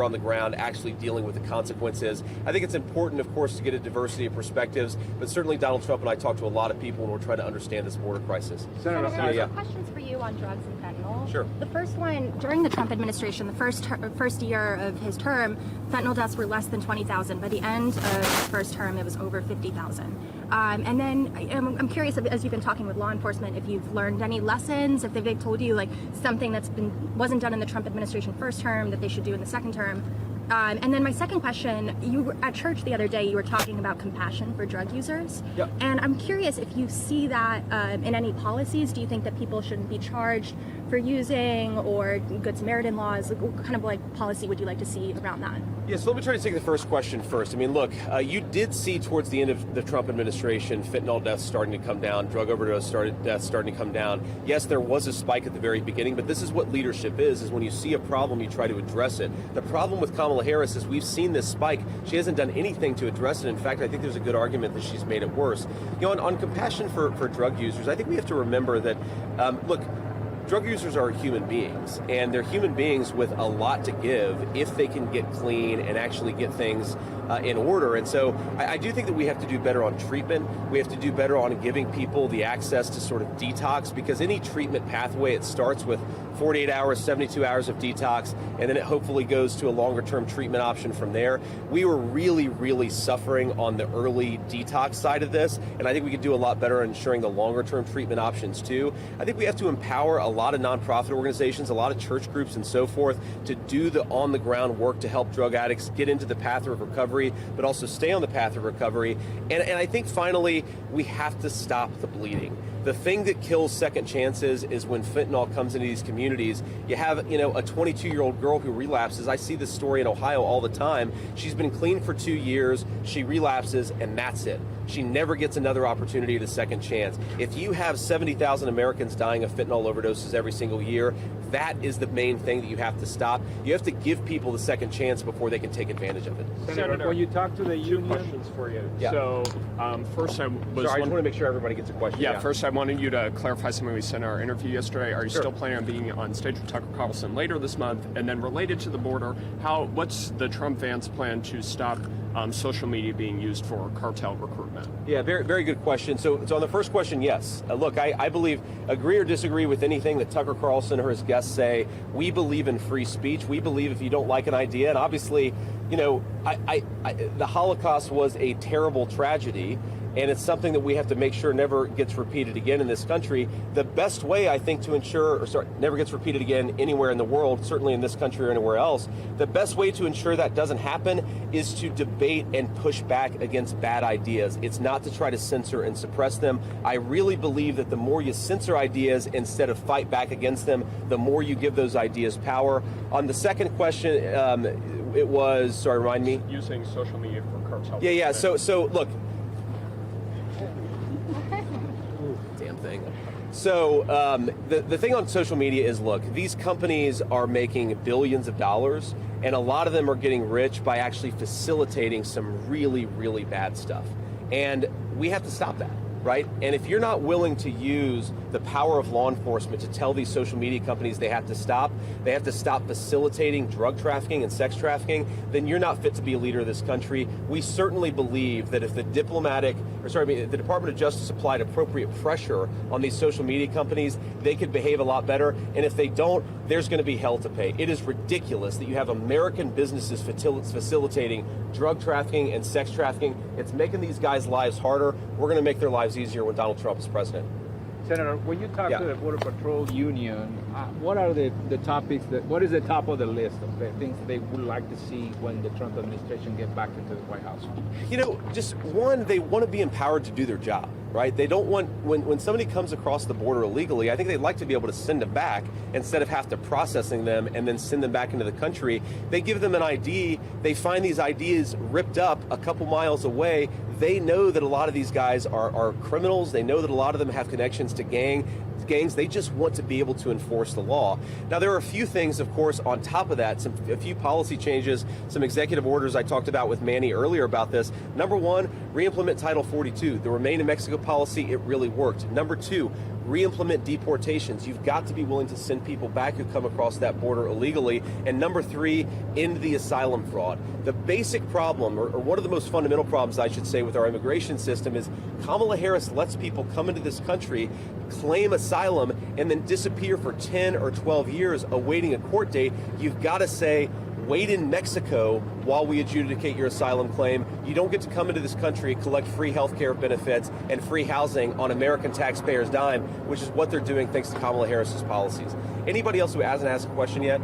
on the ground actually dealing with the consequences. I think it's important, of course, to get a diversity of perspectives, but certainly Donald Trump and I talk to a lot of people when we're trying to understand this border crisis. Senator, some questions for you on drugs and fentanyl. Sure. The first one, during the Trump administration, the first year of his term, fentanyl deaths were less than 20,000. By the end of the first term, it was over 50,000. And then I'm curious, as you've been talking with law enforcement, if you've learned any lessons, if they've told you like something that's wasn't done in the Trump administration first term that they should do in the second term. And then my second question, you were at church the other day, you were talking about compassion for drug users. Yep. And I'm curious if you see that in any policies. Do you think that people shouldn't be charged for using, or Good Samaritan laws? What kind of like policy would you like to see around that? Yeah, so let me try to take the first question first. I mean, look, you did see towards the end of the Trump administration fentanyl deaths starting to come down, drug overdose deaths starting to come down. Yes, there was a spike at the very beginning, but this is what leadership is when you see a problem, you try to address it. The problem with Kamala Harris is we've seen this spike. She hasn't done anything to address it. In fact, I think there's a good argument that she's made it worse. You know, on compassion for drug users, I think we have to remember that, look, drug users are human beings, and they're human beings with a lot to give if they can get clean and actually get things in order. And so I do think that we have to do better on treatment. We have to do better on giving people the access to sort of detox, because any treatment pathway, it starts with 48 hours, 72 hours of detox, and then it hopefully goes to a longer-term treatment option from there. We were really, really suffering on the early detox side of this, and I think we could do a lot better on ensuring the longer-term treatment options too. I think we have to empower a lot of nonprofit organizations, a lot of church groups and so forth to do the on-the-ground work to help drug addicts get into the path of recovery, but also stay on the path of recovery. And I think finally, we have to stop the bleeding. The thing that kills second chances is when fentanyl comes into these communities. You have, you know, a 22-year-old girl who relapses. I see this story in Ohio all the time. She's been clean for 2 years. She relapses, and that's it. She never gets another opportunity at a second chance. If you have 70,000 Americans dying of fentanyl overdoses every single year, that is the main thing that you have to stop. You have to give people the second chance before they can take advantage of it. Senator, when you talk to the union, questions for you. Yeah. So first I was... Sorry, I just want to make sure everybody gets a question. Yeah, first I wanted you to clarify something we said in our interview yesterday. Are you Sure. still planning on being on stage with Tucker Carlson later this month? And then related to the border, what's the Trump-Vance plan to stop social media being used for cartel recruitment? Yeah, very, very good question. So on the first question, yes. Look, I believe, agree or disagree with anything that Tucker Carlson or his guests say, we believe in free speech. We believe if you don't like an idea, and obviously, you know, the Holocaust was a terrible tragedy, and it's something that we have to make sure never gets repeated again in this country. The best way, I think, to ensure, never gets repeated again anywhere in the world, certainly in this country or anywhere else, the best way to ensure that doesn't happen is to debate and push back against bad ideas. It's not to try to censor and suppress them. I really believe that the more you censor ideas instead of fight back against them, the more you give those ideas power. On the second question, it was, sorry, remind me? Using social media for cartel. Yeah. So look, damn thing. So the thing on social media is, look, these companies are making billions of dollars, and a lot of them are getting rich by actually facilitating some really, really bad stuff. And we have to stop that, right? And if you're not willing to use the power of law enforcement to tell these social media companies they have to stop facilitating drug trafficking and sex trafficking, then you're not fit to be a leader of this country. We certainly believe that if the the Department of Justice applied appropriate pressure on these social media companies, they could behave a lot better. And if they don't, there's going to be hell to pay. It is ridiculous that you have American businesses facilitating drug trafficking and sex trafficking. It's making these guys' lives harder. We're going to make their lives easier when Donald Trump is president. Senator, when you talk to the Border Patrol Union, what are the topics what is the top of the list of the things they would like to see when the Trump administration gets back into the White House? You know, just one, they want to be empowered to do their job, right? They don't want, when somebody comes across the border illegally, I think they'd like to be able to send them back instead of have to processing them and then send them back into the country. They give them an ID, they find these IDs ripped up a couple miles away. They know that a lot of these guys are criminals. They know that a lot of them have connections to gangs. They just want to be able to enforce the law. Now, there are a few things, of course, on top of that, a few policy changes, some executive orders I talked about with Manny earlier about this. Number one, re-implement Title 42. The Remain in Mexico policy, it really worked. Number two, re-implement deportations. You've got to be willing to send people back who come across that border illegally. And number three, end the asylum fraud. The basic problem, or one of the most fundamental problems, I should say, with our immigration system is Kamala Harris lets people come into this country, claim asylum, and then disappear for 10 or 12 years awaiting a court date. You've got to say, wait in Mexico while we adjudicate your asylum claim. You don't get to come into this country, collect free health care benefits and free housing on American taxpayers' dime, which is what they're doing thanks to Kamala Harris's policies. Anybody else who hasn't asked a question yet?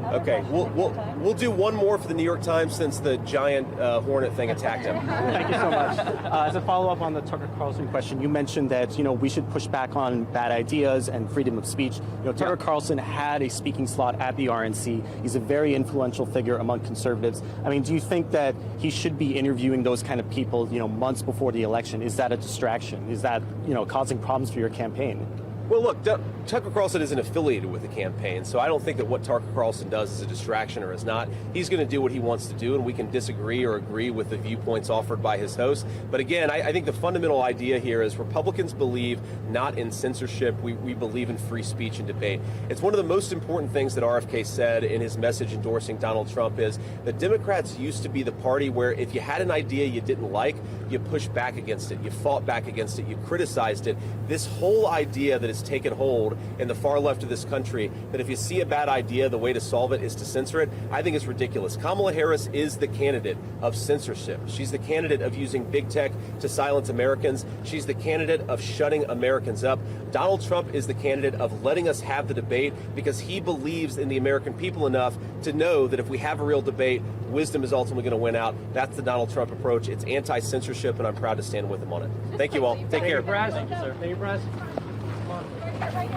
Okay, we'll do one more for the New York Times since the giant hornet thing attacked him. Thank you so much. As a follow-up on the Tucker Carlson question, you mentioned that we should push back on bad ideas and freedom of speech. Tucker Carlson had a speaking slot at the RNC. He's a very influential figure among conservatives. I mean, do you think that he should be interviewing those kind of people, months before the election? Is that a distraction? Is that causing problems for your campaign? Well, look, Tucker Carlson isn't affiliated with the campaign, so I don't think that what Tucker Carlson does is a distraction or is not. He's going to do what he wants to do, and we can disagree or agree with the viewpoints offered by his host. But again, I think the fundamental idea here is Republicans believe not in censorship. We believe in free speech and debate. It's one of the most important things that RFK said in his message endorsing Donald Trump is the Democrats used to be the party where if you had an idea you didn't like, you pushed back against it, you fought back against it, you criticized it. This whole idea that has taken hold in the far left of this country, that if you see a bad idea, the way to solve it is to censor it, I think is ridiculous. Kamala Harris is the candidate of censorship. She's the candidate of using big tech to silence Americans. She's the candidate of shutting Americans up. Donald Trump is the candidate of letting us have the debate because he believes in the American people enough to know that if we have a real debate, wisdom is ultimately going to win out. That's the Donald Trump approach. It's anti-censorship, and I'm proud to stand with him on it. Thank you all. Take care. Thank you, sir. Thank you, Bryce. Right